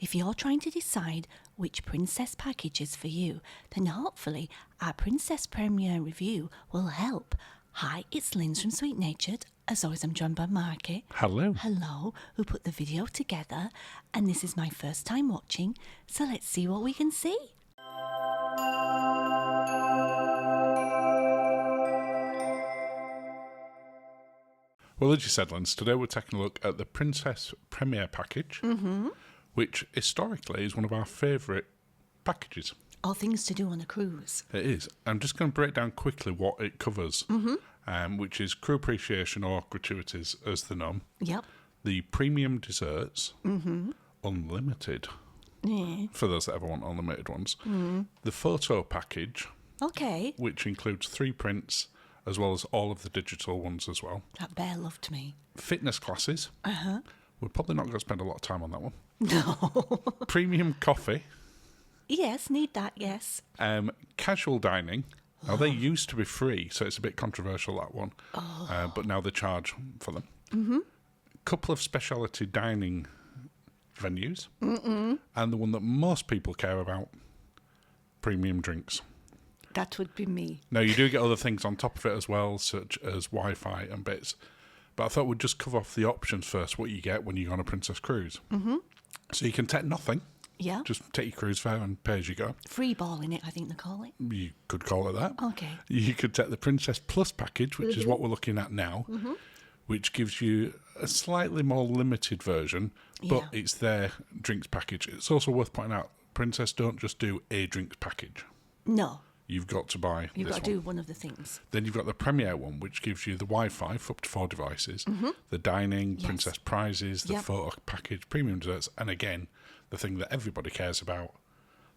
If you're trying to decide which Princess package is for you, then hopefully our Princess Premier review will help. Hi, it's Linz from Sweet Natured. As always, I'm joined by Marky. Hello. Hello, who put the video together. And this is my first time watching, so let's see what we can see. Well, as you said, Linz, today we're taking a look at the Princess Premier package, which historically is one of our favourite packages. All things to do on a cruise. It is. I'm just going to break down quickly what it covers, which is crew appreciation or gratuities as the norm. Yep. The premium desserts, unlimited, for those that ever want unlimited ones. The photo package, Okay. which includes 3 prints, as well as all of the digital ones as well. That bear loved me. Fitness classes. We're probably not going to spend a lot of time on that one. No. Premium coffee. Yes, need that, yes. Casual dining. Now, they used to be free, so it's a bit controversial, that one. But now they charge for them. Couple of speciality dining venues. And the one that most people care about, premium drinks. That would be me. Now, you do get other things on top of it as well, such as Wi-Fi and bits. But I thought we'd just cover off the options first, what you get when you go on a Princess cruise. So you can take nothing. Yeah. Just take your cruise fare and pay as you go. Free ball in it, I think they call it. You could call it that. Okay. You could take the Princess Plus package, which is what we're looking at now, which gives you a slightly more limited version, but it's their drinks package. It's also worth pointing out, Princess don't just do a drinks package. No. You've got to buy You've this got to do one of the things. Then you've got the Premier one, which gives you the Wi-Fi for up to 4 devices, the dining, Princess prizes, the photo package, premium desserts, and again, the thing that everybody cares about,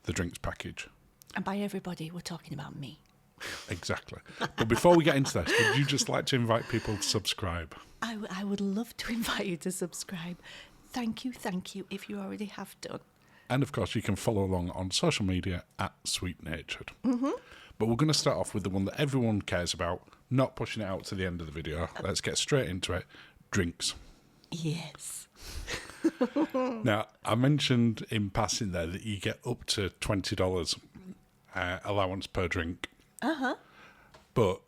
the drinks package. And by everybody, we're talking about me. Exactly. But before we get into this, would you just like to invite people to subscribe? I would love to invite you to subscribe. Thank you, if you already have done. And of course, you can follow along on social media at Sweet Natured. But we're going to start off with the one that everyone cares about, not pushing it out to the end of the video. Let's get straight into it. Drinks. Yes. Now, I mentioned in passing there that you get up to $20 allowance per drink. But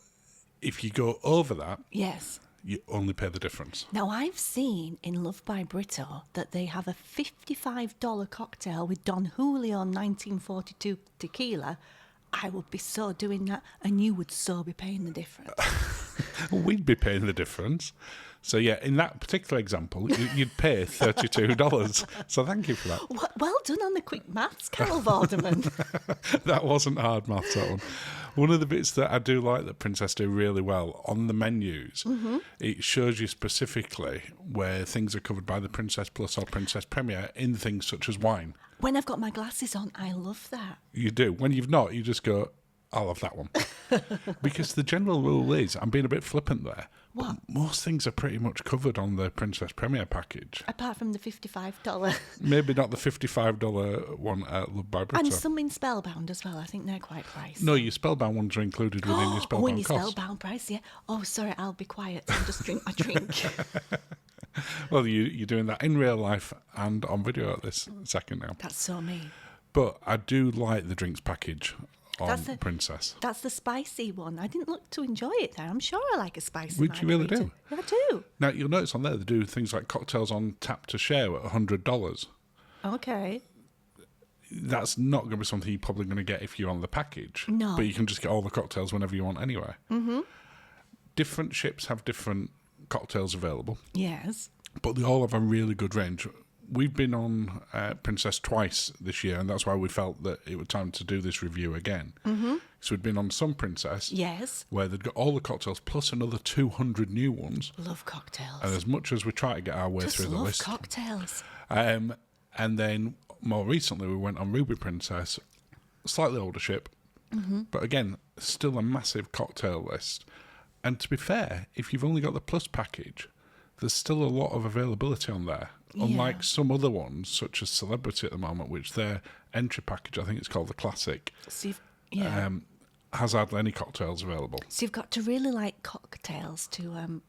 if you go over that, Yes. you only pay the difference. Now, I've seen in Love by Brito that they have a $55 cocktail with Don Julio 1942 tequila. I would be so doing that, and you would so be paying the difference. We'd be paying the difference. So, yeah, in that particular example, you'd pay $32. So thank you for that. Well done on the quick maths, Carol Vorderman. That wasn't hard maths, that one. One of the bits that I do like that Princess do really well, on the menus, it shows you specifically where things are covered by the Princess Plus or Princess Premier in things such as wine. When I've got my glasses on, I love that. You do. When you've not, you just go, I'll have that one. Because the general rule is, I'm being a bit flippant there, What? but most things are pretty much covered on the Princess Premier package. Apart from the $55. Maybe not the $55 one at Love by Brito. And some in Spellbound as well. I think they're quite pricey. No, your Spellbound ones are included within your Spellbound in your cost. Spellbound price, yeah. Oh, sorry, I'll be quiet and just drink my drink. Well, you're doing that in real life and on video at this second now. That's so me. But I do like the drinks package on Princess. That's the spicy one. I didn't look to enjoy it there. I'm sure I like a spicy Would you really margarita. do? I do. Now, you'll notice on there they do things like cocktails on tap to share at $100. Okay. That's not going to be something you're probably going to get if you're on the package. No. But you can just get all the cocktails whenever you want anyway. Different ships have different cocktails available, Yes. but they all have a really good range. We've been on Princess twice this year, and that's why we felt that it was time to do this review again. So we'd been on some Princess, Yes. where they'd got all the cocktails plus another 200 new ones. Love cocktails. And as much as we try to get our way Just through the love list, cocktails. and then more recently we went on Ruby Princess, slightly older ship, but again, still a massive cocktail list. And to be fair, if you've only got the Plus package, there's still a lot of availability on there. Unlike some other ones, such as Celebrity at the moment, which their entry package, I think it's called the Classic, So has hardly any cocktails available. So you've got to really like cocktails to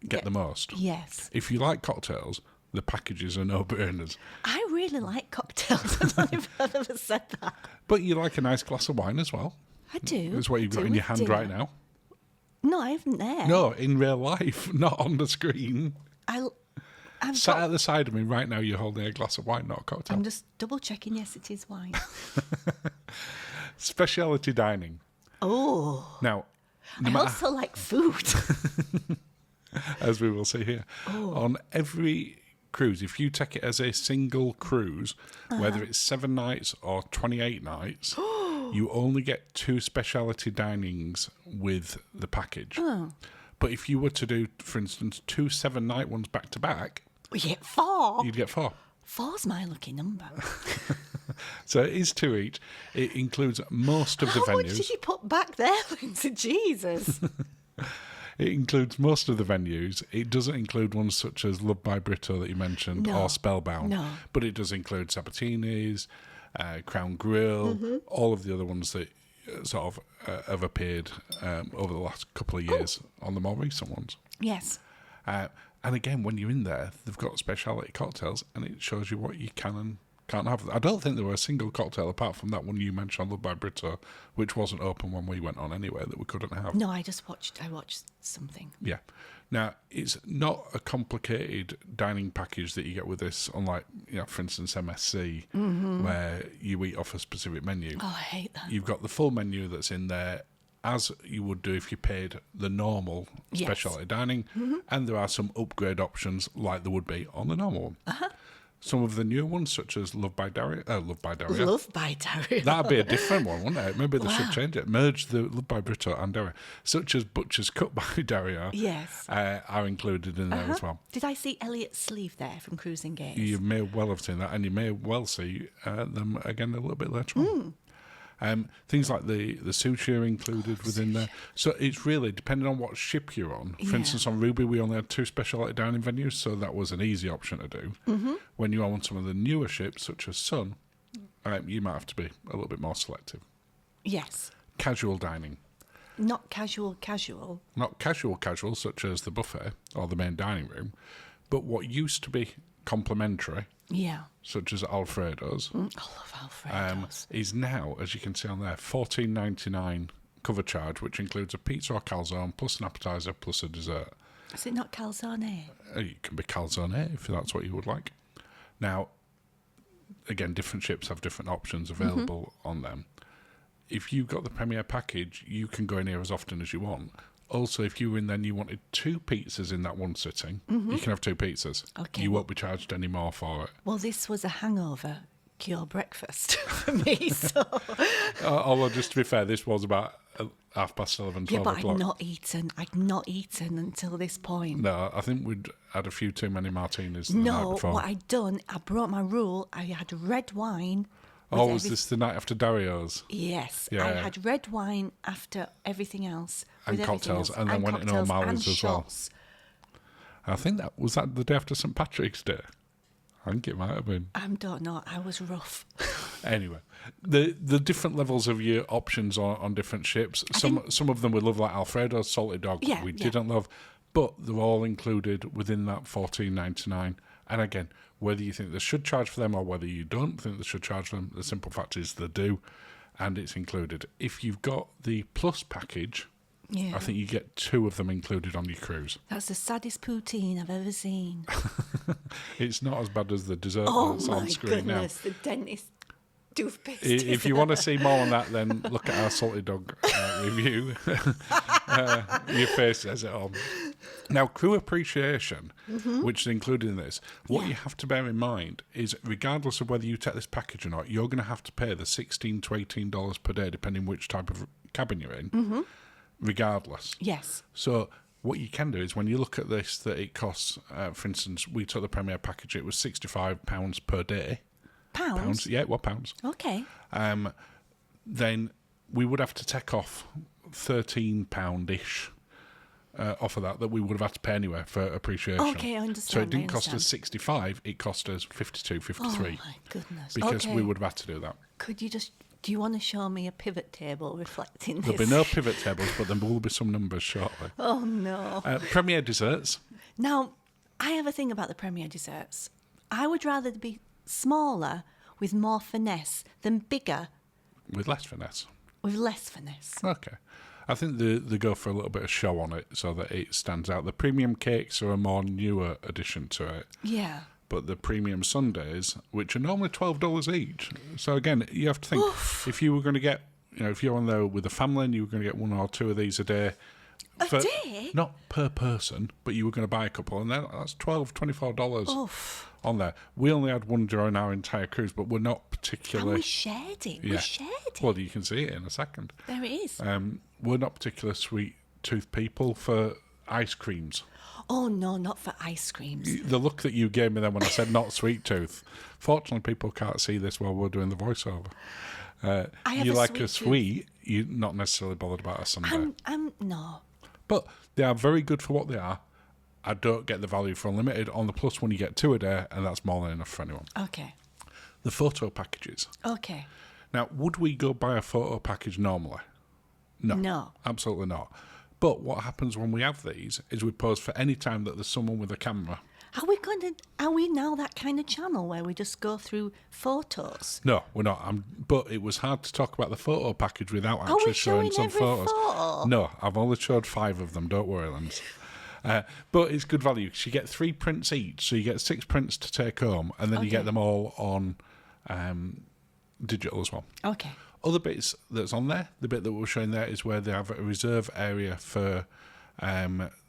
Get the most. Yes. If you like cocktails, the packages are no-burners. I really like cocktails. I don't know if I've ever said that. But you like a nice glass of wine as well. I do. That's what you've got in your hand right now. No, I haven't there. No, in real life, not on the screen. I've Sat at the side of me right now, you're holding a glass of wine, not a cocktail. I'm just double checking. Yes, it is wine. Speciality dining. Oh. Now, I also like food. as we will see here, Oh. on every cruise, if you take it as a single cruise, whether it's 7 nights or 28 nights, you only get 2 speciality dinings with the package. But if you were to do, for instance, 2 7-night ones back to back, We get 4. you'd get 4. 4's my lucky number. So it is 2 each. It includes most of the How venues. much did you put back there, Lindsay? Jesus. It includes most of the venues. It doesn't include ones such as Love by Brito that you mentioned, No. or Spellbound. No. But it does include Sabatini's, Crown Grill, Mm-hmm. all of the other ones that sort of have appeared over the last couple of years on the more recent ones. Yes. And again, when you're in there, they've got speciality cocktails, and it shows you what you can and can't have. I don't think there were a single cocktail apart from that one you mentioned, Love by Brito, which wasn't open when we went on anyway, that we couldn't have. No, I watched something. Yeah. Now, it's not a complicated dining package that you get with this, unlike, for instance, MSC, where you eat off a specific menu. Oh, I hate that. You've got the full menu that's in there, as you would do if you paid the normal Yes. specialty dining, and there are some upgrade options like there would be on the normal one. Some of the newer ones, such as Love by Daria. Love by Daria. That'd be a different one, wouldn't it? Maybe they should Wow. change it. Merge the Love by Brito and Daria. Such as Butcher's Cut by Daria Yes. are included in there as well. Did I see Elliot's sleeve there from Cruising Gaze? You may well have seen that, and you may well see them again a little bit later on. Things like the sushi are included within there. So it's really, depending on what ship you're on. For Yeah. instance, on Ruby, we only had 2 speciality dining venues, so that was an easy option to do. When you're on some of the newer ships, such as Sun, you might have to be a little bit more selective. Yes. Casual dining. Not casual. Not casual, such as the buffet or the main dining room, but what used to be complimentary, Yeah. such as Alfredo's, I love Alfredo's. is now, as you can see on there, $14.99 cover charge, which includes a pizza or calzone, plus an appetizer, plus a dessert. Is it not calzone? It can be calzone if that's what you would like. Now, again, different ships have different options available on them. If you got the Premier package, you can go in here as often as you want. Also, if you were in there and you wanted 2 pizzas in that one sitting, you can have 2 pizzas. Okay. You won't be charged any more for it. Well, this was a hangover cure breakfast for me, so... Although, just to be fair, this was about 11:30, 12 Yeah, but o'clock. I'd not eaten until this point. No, I think we'd had a few too many martinis the night No, before. what I'd done, I brought my rule. I had red wine. with Oh, was every- this the night after Dario's? Yes, Yeah, I yeah. had red wine after everything else. And with everything cocktails, else, and then went in cocktails O'Malley's and as well. shots. I think that was that the day after St Patrick's Day. I think it might have been. I don't know. I was rough. Anyway, the different levels of your options on different ships. Some of them we love, like Alfredo's salted dog. Yeah, we yeah. didn't love, but they're all included within that $14.99. And again, whether you think they should charge for them or whether you don't think they should charge for them, the simple fact is they do, and it's included. If you've got the Plus package, Yeah, I think you get 2 of them included on your cruise. that's the saddest poutine I've ever seen. It's not as bad as the dessert Oh that's my on screen now. goodness, the dentist toothpaste. If you want to see more on that, then look at our salted dog review. Your face says it all. Now, crew appreciation, which is included in this, what you have to bear in mind is, regardless of whether you take this package or not, you're going to have to pay the $16 to $18 per day, depending which type of cabin you're in, regardless. Yes. So what you can do is, when you look at this, that it costs, for instance, we took the Premier package, it was £65 per day. Pounds? Yeah, well, pounds. Okay. Then we would have to take off £13-ish off of that we would have had to pay anyway for appreciation. Okay, I understand. So it didn't I cost us understand. 65, it cost us 52, 53. Oh my goodness. Because okay. we would have had to do that. Could you just... Do you want to show me a pivot table reflecting this? There'll be no pivot tables, but there will be some numbers shortly. Oh, no. Premier desserts. Now, I have a thing about the Premier desserts. I would rather be smaller with more finesse than bigger With less finesse. with less finesse. Okay. I think they go for a little bit of show on it so that it stands out. The premium cakes are a more newer addition to it. Yeah. But the premium sundaes, which are normally $12 each. So again, you have to think, if you were going to get, if you're on there with a family and you were going to get 1 or 2 of these a day. A day? Not per person, but you were going to buy a couple, and that's $12, $24 Oof. on there. We only had one during our entire cruise, but we're not And particularly... we shared it. Yeah. We shared it. Well, you can see it in a second. There it is. We're not particular sweet tooth people for ice creams. Oh, no, not for ice creams. The look that you gave me then when I said not sweet tooth. Fortunately, people can't see this while we're doing the voiceover. I have You a like sweet a tooth. sweet, you're not necessarily bothered about a sundae. No. But they are very good for what they are. I don't get the value for unlimited. On the Plus one, you get 2 a day, and that's more than enough for anyone. Okay. The photo packages. Okay. Now, would we go buy a photo package normally? No. Absolutely not. But what happens when we have these is we pose for any time that there's someone with a camera. Are we now that kind of channel where we just go through photos? No, we're not. But it was hard to talk about the photo package without Are actually we showing some every photos. photo? No, I've only showed 5 of them. Don't worry, Lens. But it's good value because you get 3 prints each, so you get 6 prints to take home, and then you get Okay. them all on digital as well. Okay. Other bits that's on there, the bit that we're showing there is where they have a reserve area for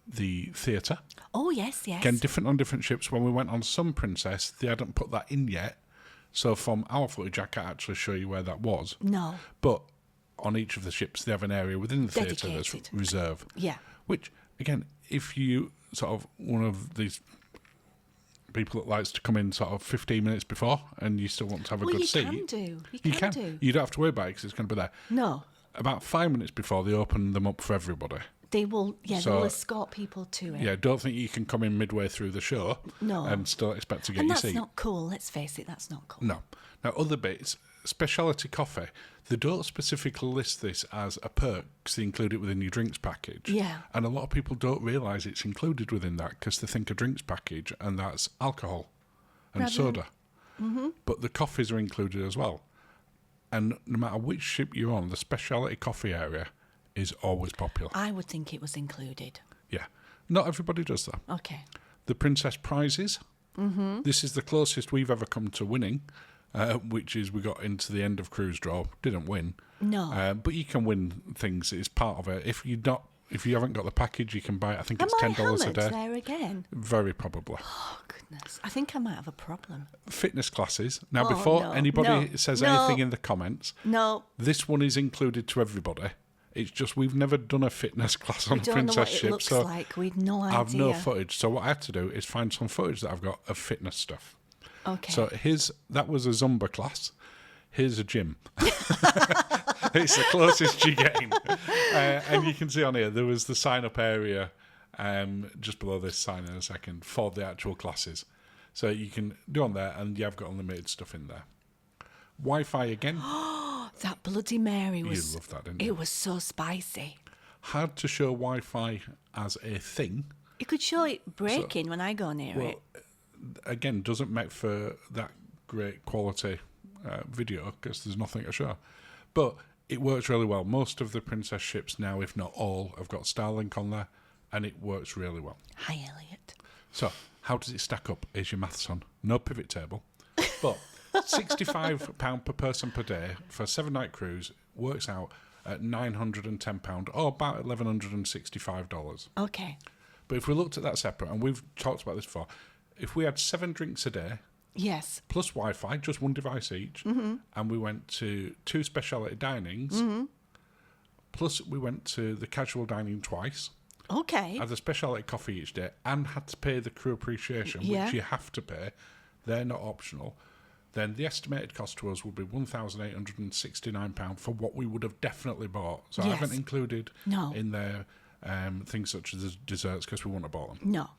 the theatre. Oh, yes, yes. Again, different on different ships. When we went on Sun Princess, they hadn't put that in yet. So from our footage, I can't actually show you where that was. No. But on each of the ships, they have an area within the theatre that's Dedicated. reserved. Yeah. Which, again, if you sort of one of these people that likes to come in sort of 15 minutes before and you still want to have a Well, good you seat... can do. You can. You don't have to worry about it because it's going to be there. No. About 5 minutes before, they open them up for everybody. They will, So- they'll escort people to it. Yeah, don't think you can come in midway through the show No. and still expect to get And your that's seat. not cool. Let's face it, that's not cool. No. Now, other bits, Speciality coffee, they don't specifically list this as a perk because they include it within your drinks package. Yeah. And a lot of people don't realise it's included within that because they think a drinks package and that's alcohol and Rather- soda. Mm-hmm. But the coffees are included as well. And no matter which ship you're on, the Speciality coffee area is always popular. I would think it was included. Yeah. Not everybody does that. Okay. The Princess Prizes. Mm-hmm. This is the closest we've ever come to winning, which is we got into the end of cruise draw, didn't win. No. But you can win things. It's part of it. If you haven't got the package, you can buy it. I think Am it's I $10 a hammered day. there again? Very probably. Oh, goodness. I think I might have a problem. Fitness classes. Now, Oh, before no, anybody no, says no. anything in the comments, No. this one is included to everybody. It's just we've never done a fitness class on We a don't know princess what it ship, looks so like. We've no idea. I've no footage. So what I had to do is find some footage that I've got of fitness stuff. Okay. So that was a Zumba class. Here's a gym. It's the closest you're getting. And you can see on here, there was the sign-up area just below this sign in a second for the actual classes. So you can do on there, and you've got unlimited stuff in there. Wi-Fi again. That Bloody Mary was... You loved that, didn't you? It was so spicy. Hard to show Wi-Fi as a thing. You could show it breaking when I go near Well, it. again, doesn't make for that great quality video because there's nothing to show. But it works really well. Most of the Princess ships now, if not all, have got Starlink on there, and it works really well. Hi, Elliot. So, how does it stack up? Is your maths on? No pivot table. But £65 per person per day for a 7-night cruise works out at £910 or about $1,165. Okay. But if we looked at that separate, and we've talked about this before, if we had 7 drinks a day, Yes. plus Wi-Fi, just one device each, and we went to 2 speciality dinings, plus we went to the casual dining twice, Okay. had the speciality coffee each day, and had to pay the crew appreciation, Yeah. which you have to pay, they're not optional, then the estimated cost to us would be £1,869 for what we would have definitely bought. So I Yes. haven't included No. in there things such as desserts because we wouldn't have bought them. No.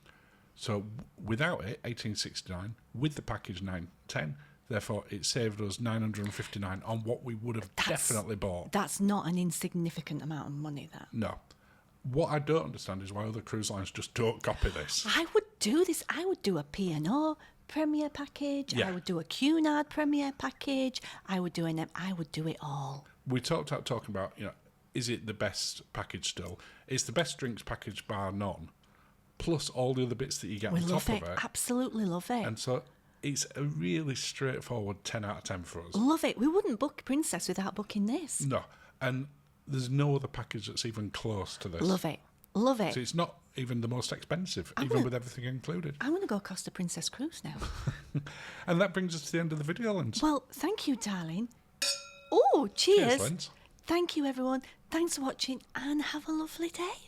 So without it, 1869, with the package 910, therefore it saved us 959 on what we would have definitely bought. That's not an insignificant amount of money, that. No. What I don't understand is why other cruise lines just don't copy this. I would do this. I would do a P&O Premier package. Yeah. I would do a Cunard Premier package. I would do I would do it all. We talking about, is it the best package still? It's the best drinks package bar none, plus all the other bits that you get We on love top it. of it. Absolutely love it. And so it's a really straightforward 10 out of 10 for us. Love it. We wouldn't book Princess without booking this. No. And there's no other package that's even close to this. Love it. Love it. So it's not even the most expensive, with everything included. I'm going to go Costa Princess Cruise now. And that brings us to the end of the video, Linz. Well, thank you, darling. Oh, cheers. Cheers, Linz. Thank you, everyone. Thanks for watching and have a lovely day.